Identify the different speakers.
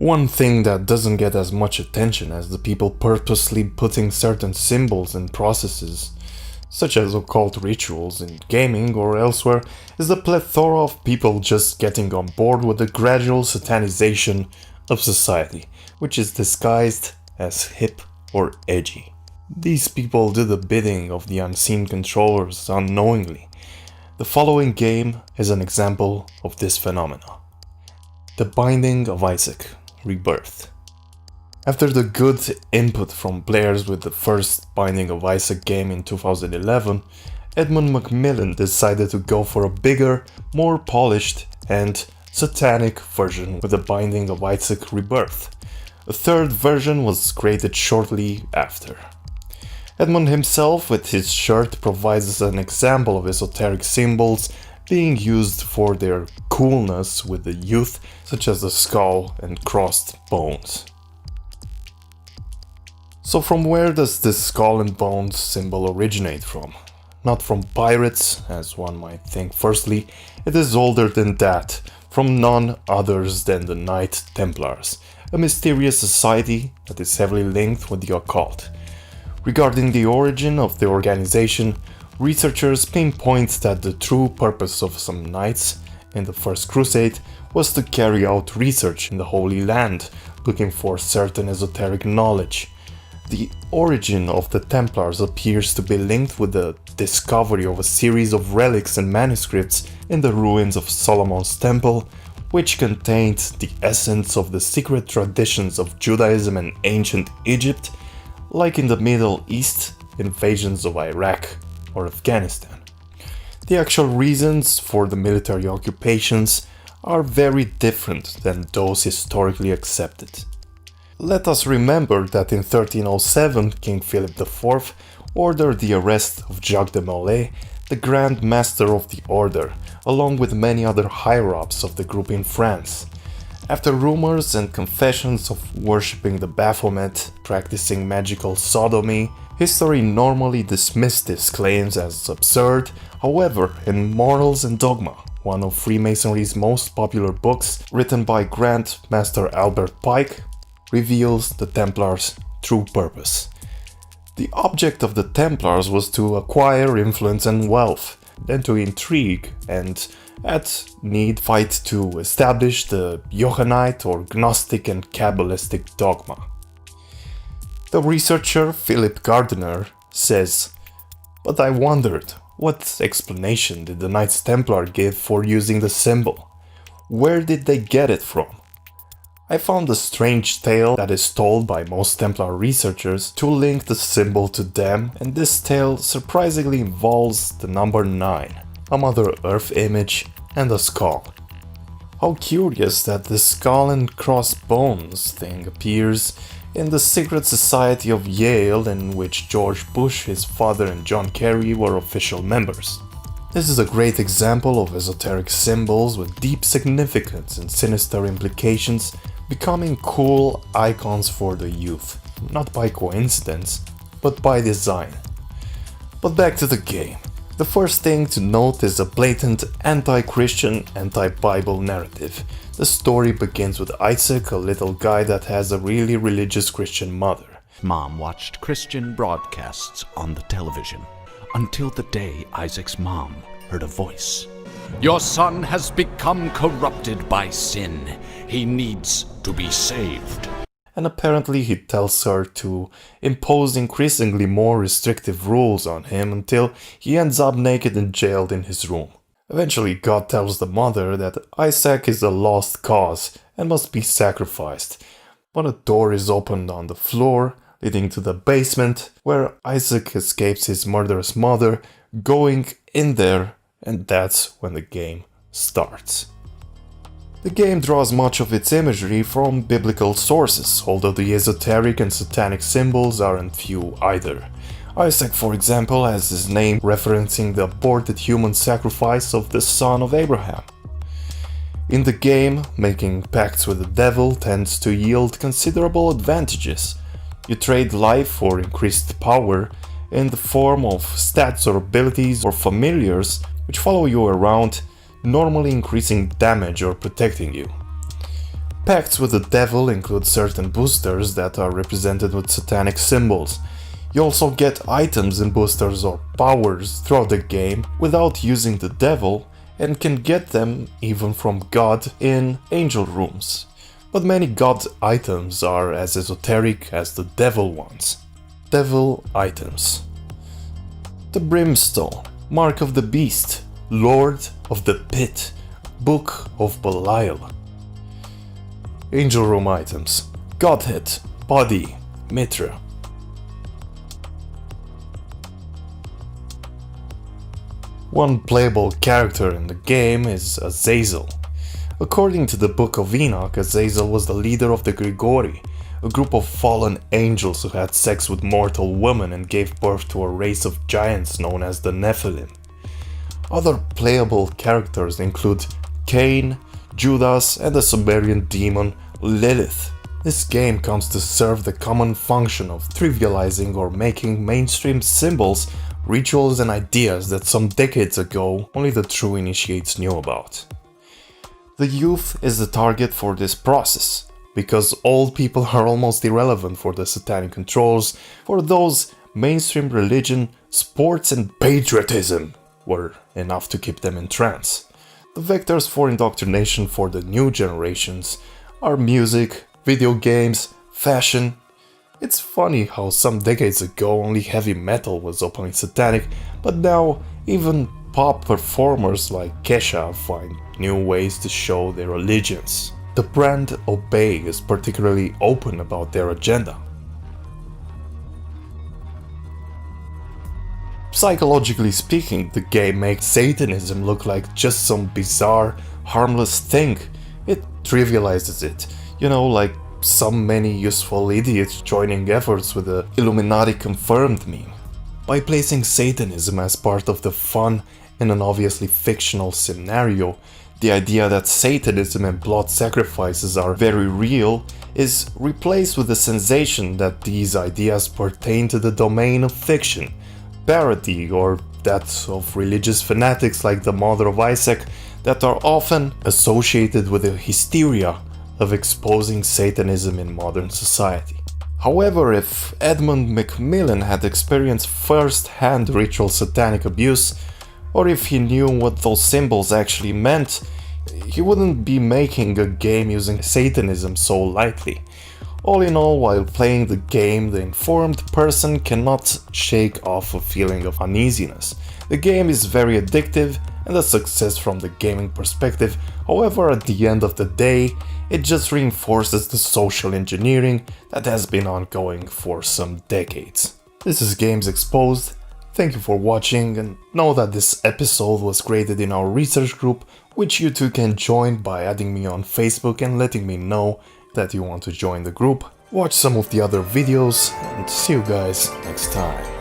Speaker 1: One thing that doesn't get as much attention as the people purposely putting certain symbols and processes, such as occult rituals in gaming or elsewhere, is the plethora of people just getting on board with the gradual satanization of society, which is disguised as hip or edgy. These people do the bidding of the unseen controllers unknowingly. The following game is an example of this phenomena. The Binding of Isaac Rebirth. After the good input from players with the first Binding of Isaac game in 2011, Edmund Macmillan decided to go for a bigger, more polished and satanic version with the Binding of Isaac Rebirth. A third version was created shortly after. Edmund himself with his shirt provides us an example of esoteric symbols being used for their coolness with the youth, such as the skull and crossed bones. So from where does this skull and bones symbol originate from? Not from pirates, as one might think. Firstly, it is older than that, from none others than the Knight Templars, a mysterious society that is heavily linked with the occult. Regarding the origin of the organization, researchers pinpoint that the true purpose of some knights in the First Crusade was to carry out research in the Holy Land, looking for certain esoteric knowledge. The origin of the Templars appears to be linked with the discovery of a series of relics and manuscripts in the ruins of Solomon's Temple, which contained the essence of the secret traditions of Judaism and ancient Egypt, like in the Middle East invasions of Iraq or Afghanistan. The actual reasons for the military occupations are very different than those historically accepted. Let us remember that in 1307 King Philip IV ordered the arrest of Jacques de Molay, the Grand Master of the Order, along with many other higher-ups of the group in France. After rumors and confessions of worshipping the Baphomet, practicing magical sodomy, history normally dismissed these claims as absurd. However, in Morals and Dogma, one of Freemasonry's most popular books, written by Grand Master Albert Pike, reveals the Templars' true purpose. The object of the Templars was to acquire influence and wealth, then to intrigue and, at need, fight to establish the Johannite or Gnostic and Kabbalistic dogma. The researcher Philip Gardiner says, "But I wondered, what explanation did the Knights Templar give for using the symbol? Where did they get it from? I found a strange tale that is told by most Templar researchers to link the symbol to them, and this tale surprisingly involves the number 9, a Mother Earth image, and a skull. How curious that the skull and crossbones thing appears in the secret society of Yale, in which George Bush, his father, and John Kerry were official members. This is a great example of esoteric symbols with deep significance and sinister implications becoming cool icons for the youth, not by coincidence, but by design. But back to the game. The first thing to note is a blatant anti-Christian, anti-Bible narrative. The story begins with Isaac, a little guy that has a really religious Christian mother.
Speaker 2: Mom watched Christian broadcasts on the television until the day Isaac's mom heard a voice. "Your son has become corrupted by sin. He needs to be saved."
Speaker 1: And apparently he tells her to impose increasingly more restrictive rules on him until he ends up naked and jailed in his room. Eventually God tells the mother that Isaac is a lost cause and must be sacrificed, but a door is opened on the floor leading to the basement where Isaac escapes his murderous mother, going in there, and that's when the game starts. The game draws much of its imagery from biblical sources, although the esoteric and satanic symbols aren't few either. Isaac, for example, has his name referencing the aborted human sacrifice of the son of Abraham. In the game, making pacts with the devil tends to yield considerable advantages. You trade life for increased power in the form of stats or abilities or familiars which follow you around, normally increasing damage or protecting you. Pacts with the devil include certain boosters that are represented with satanic symbols. You also get items in boosters or powers throughout the game without using the devil, and can get them even from God in angel rooms. But many God items are as esoteric as the devil ones. Devil items. The Brimstone, Mark of the Beast, Lord of the Pit, Book of Belial. Angel room items. Godhead, Body, Mitra. One playable character in the game is Azazel. According to the Book of Enoch, Azazel was the leader of the Grigori, a group of fallen angels who had sex with mortal women and gave birth to a race of giants known as the Nephilim. Other playable characters include Cain, Judas, and the Sumerian demon Lilith. This game comes to serve the common function of trivializing or making mainstream symbols, rituals, and ideas that some decades ago only the true initiates knew about. The youth is the target for this process, because old people are almost irrelevant for the satanic controls. For those, mainstream religion, sports, and patriotism were enough to keep them in trance. The vectors for indoctrination for the new generations are music, video games, fashion. It's funny how some decades ago only heavy metal was openly satanic, but now even pop performers like Kesha find new ways to show their allegiance. The brand Obey is particularly open about their agenda. Psychologically speaking, the game makes Satanism look like just some bizarre, harmless thing. It trivializes it, like some many useful idiots joining efforts with the Illuminati confirmed meme. By placing Satanism as part of the fun in an obviously fictional scenario, the idea that Satanism and blood sacrifices are very real is replaced with the sensation that these ideas pertain to the domain of fiction, parody, or that of religious fanatics like the Mother of Isaac that are often associated with the hysteria of exposing Satanism in modern society. However, if Edmund Macmillan had experienced first-hand ritual satanic abuse, or if he knew what those symbols actually meant, he wouldn't be making a game using Satanism so lightly. All in all, while playing the game, the informed person cannot shake off a feeling of uneasiness. The game is very addictive and a success from the gaming perspective. However, at the end of the day, it just reinforces the social engineering that has been ongoing for some decades. This is Games Exposed. Thank you for watching, and know that this episode was created in our research group, which you too can join by adding me on Facebook and letting me know that you want to join the group. Watch some of the other videos, and see you guys next time.